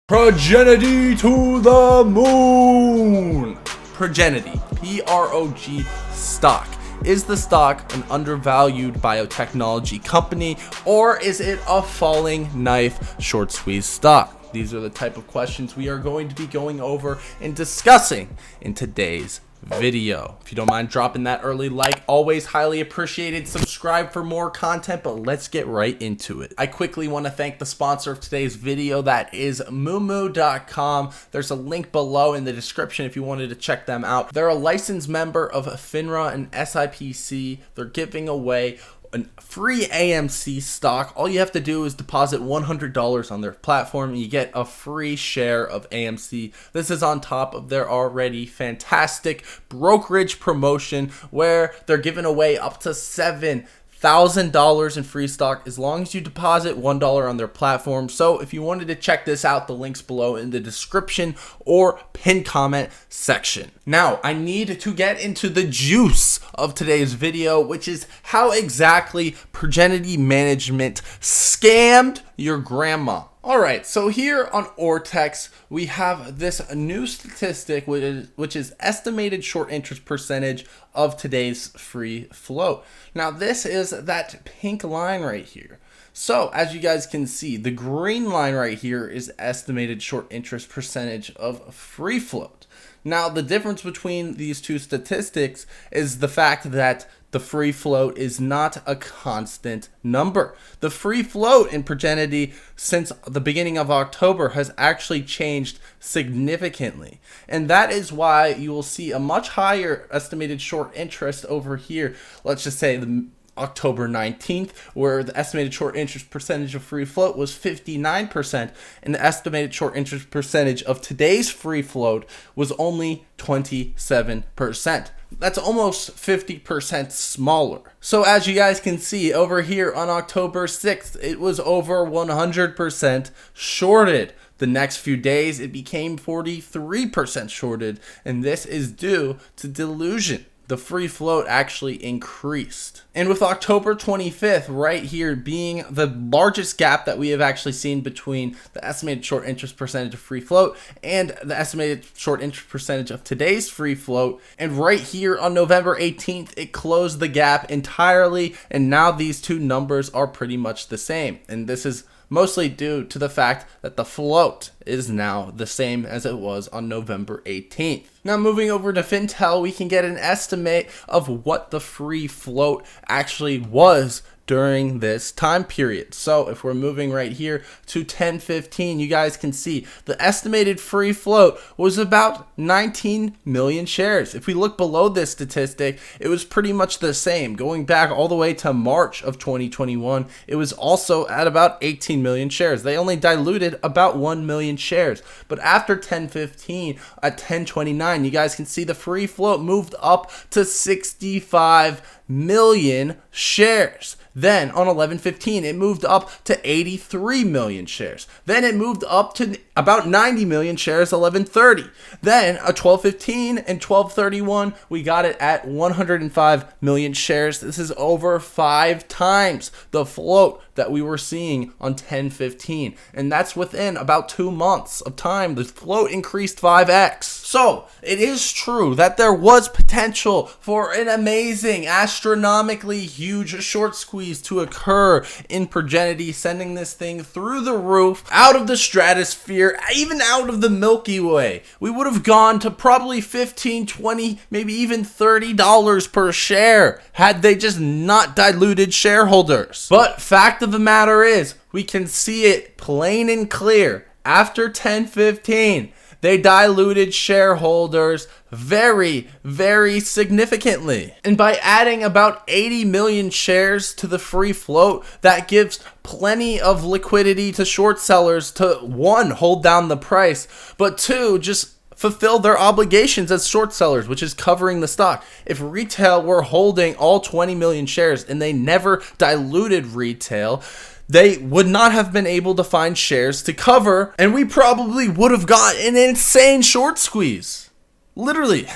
Progenity to the moon! Progenity, PROG stock. Is the stock an undervalued biotechnology company, or is it a falling knife short squeeze stock? These are the type of questions we are going to be going over and discussing in today's video. If you don't mind dropping that early like, always highly appreciated. Subscribe for more content, but let's get right into it. I quickly want to thank the sponsor of today's video, that is Moomoo.com. There's a link below in the description if you wanted to check them out. They're a licensed member of FINRA and SIPC. They're giving away a free AMC stock. All you have to do is deposit $100 on their platform and you get a free share of AMC. This is on top of their already fantastic brokerage promotion where they're giving away up to $7,000 in free stock as long as you deposit $1 on their platform. So if you wanted to check this out, the link's below in the description or pinned comment section. Now, I need to get into the juice of today's video, which is how exactly Progenity management scammed your grandma. Alright, so here on Ortex, we have this new statistic, which is estimated short interest percentage of today's free float. Now, this is that pink line right here. So, as you guys can see, the green line right here is estimated short interest percentage of free float. Now, the difference between these two statistics is the fact that the free float is not a constant number. The free float in Progenity since the beginning of October has actually changed significantly. And that is why you will see a much higher estimated short interest over here. Let's just say the October 19th, where the estimated short interest percentage of free float was 59%, and the estimated short interest percentage of today's free float was only 27%. That's almost 50% smaller. So as you guys can see over here on October 6th, it was over 100% shorted. The next few days, it became 43% shorted, and this is due to delusion. The free float actually increased. And with October 25th right here being the largest gap that we have actually seen between the estimated short interest percentage of free float and the estimated short interest percentage of today's free float, and right here on November 18th, it closed the gap entirely, and now these two numbers are pretty much the same. And this is mostly due to the fact that the float is now the same as it was on November 18th. Now, moving over to Fintel, we can get an estimate of what the free float actually was during this time period. So if we're moving right here to 10/15, you guys can see the estimated free float was about 19 million shares. If we look below this statistic, it was pretty much the same. Going back all the way to March of 2021, it was also at about 18 million shares. They only diluted about 1 million shares. But after 10/15, at 10/29, you guys can see the free float moved up to 65 million shares. Then on 11/15, it moved up to 83 million shares. Then it moved up to about 90 million shares, 11/30. Then at 12/15 and 12/31, we got it at 105 million shares. This is over 5 times the float that we were seeing on 10/15. And that's within about 2 months of time. The float increased 5x. So it is true that there was potential for an amazing, astronomically huge short squeeze to occur in Progenity, sending this thing through the roof, out of the stratosphere, even out of the Milky Way. We would have gone to probably $15, $20, maybe even $30 per share had they just not diluted shareholders. But fact of the matter is, we can see it plain and clear. After 10/15, they diluted shareholders very, very significantly. And by adding about 80 million shares to the free float, that gives plenty of liquidity to short sellers to, one, hold down the price, but two, just fulfill their obligations as short sellers, which is covering the stock. If retail were holding all 20 million shares and they never diluted retail, they would not have been able to find shares to cover, and we probably would have got an insane short squeeze. Literally.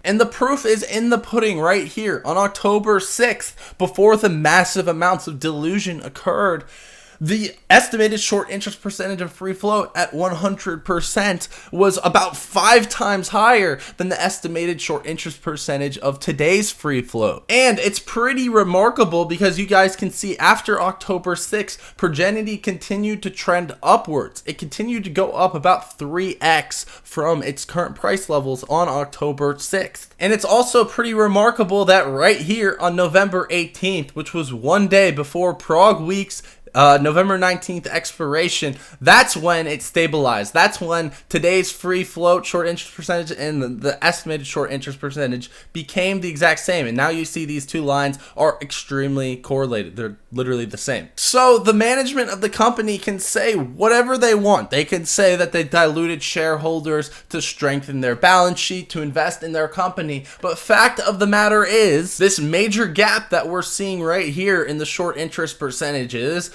And the proof is in the pudding right here. On October 6th, before the massive amounts of delusion occurred, The estimated short interest percentage of free float at 100% was about 5 times higher than the estimated short interest percentage of today's free float. And it's pretty remarkable because you guys can see after October 6th, Progenity continued to trend upwards. It continued to go up about 3x from its current price levels on October 6th. And it's also pretty remarkable that right here on November 18th, which was one day before PROG Week's November 19th expiration, that's when it stabilized. That's when today's free float short interest percentage and the estimated short interest percentage became the exact same. And now you see these two lines are extremely correlated. They're literally the same. So the management of the company can say whatever they want. They can say that they diluted shareholders to strengthen their balance sheet, to invest in their company. But fact of the matter is, this major gap that we're seeing right here in the short interest percentages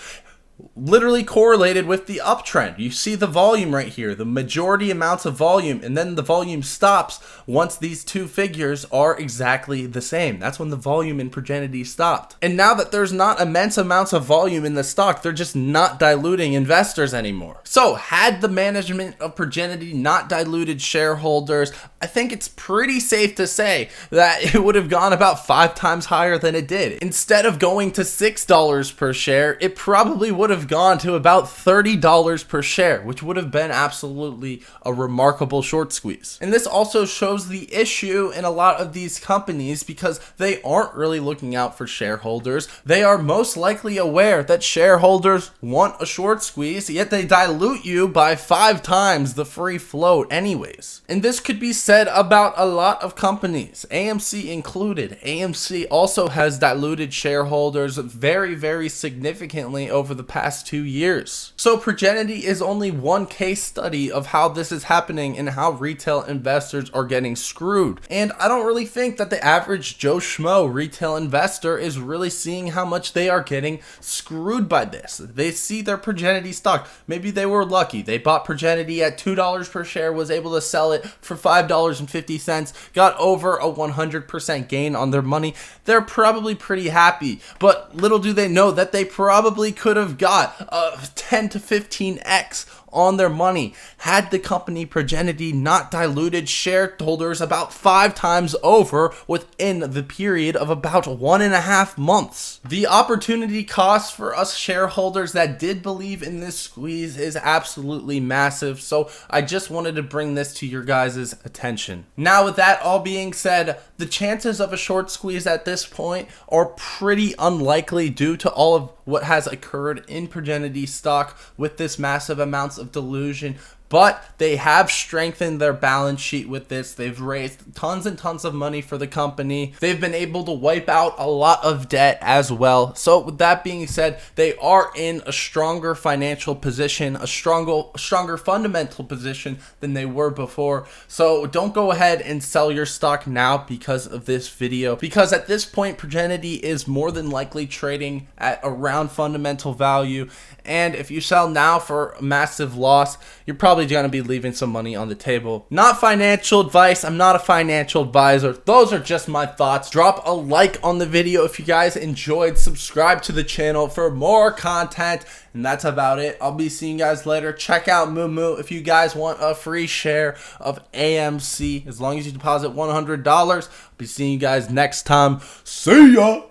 literally correlated with the uptrend. You see the volume right here, the majority amounts of volume, and then the volume stops once these two figures are exactly the same. That's when the volume in Progenity stopped. And now that there's not immense amounts of volume in the stock, they're just not diluting investors anymore. So had the management of Progenity not diluted shareholders, I think it's pretty safe to say that it would have gone about 5 times higher than it did. Instead of going to $6 per share, it probably would have gone to about $30 per share, which would have been absolutely a remarkable short squeeze. And this also shows the issue in a lot of these companies because they aren't really looking out for shareholders. They are most likely aware that shareholders want a short squeeze, yet they dilute you by 5 times the free float anyways. And this could be said about a lot of companies, AMC included. AMC also has diluted shareholders very, very significantly over the past 2 years. So Progenity is only one case study of how this is happening and how retail investors are getting screwed. And I don't really think that the average Joe Schmo retail investor is really seeing how much they are getting screwed by this. They see their Progenity stock. Maybe they were lucky. They bought Progenity at $2 per share, was able to sell it for $5.50, got over a 100% gain on their money. They're probably pretty happy, but little do they know that they probably could have got a 10 to 15x on their money had the company Progenity not diluted shareholders about 5 times over within the period of about 1.5 months. The opportunity cost for us shareholders that did believe in this squeeze is absolutely massive, so I just wanted to bring this to your guys' attention. Now, with that all being said, the chances of a short squeeze at this point are pretty unlikely due to all of what has occurred in Progenity stock with this massive amounts of dilution. But they have strengthened their balance sheet with this. They've raised tons and tons of money for the company. They've been able to wipe out a lot of debt as well. So with that being said, they are in a stronger financial position, a stronger fundamental position than they were before. So don't go ahead and sell your stock now because of this video, because at this point, Progenity is more than likely trading at around fundamental value. And if you sell now for a massive loss, you're probably going to be leaving some money on the table. Not financial advice. I'm not a financial advisor. Those are just my thoughts. Drop a like on the video if you guys enjoyed. Subscribe to the channel for more content. And that's about it. I'll be seeing you guys later. Check out Moomoo if you guys want a free share of AMC. As long as you deposit $100. I'll be seeing you guys next time. See ya!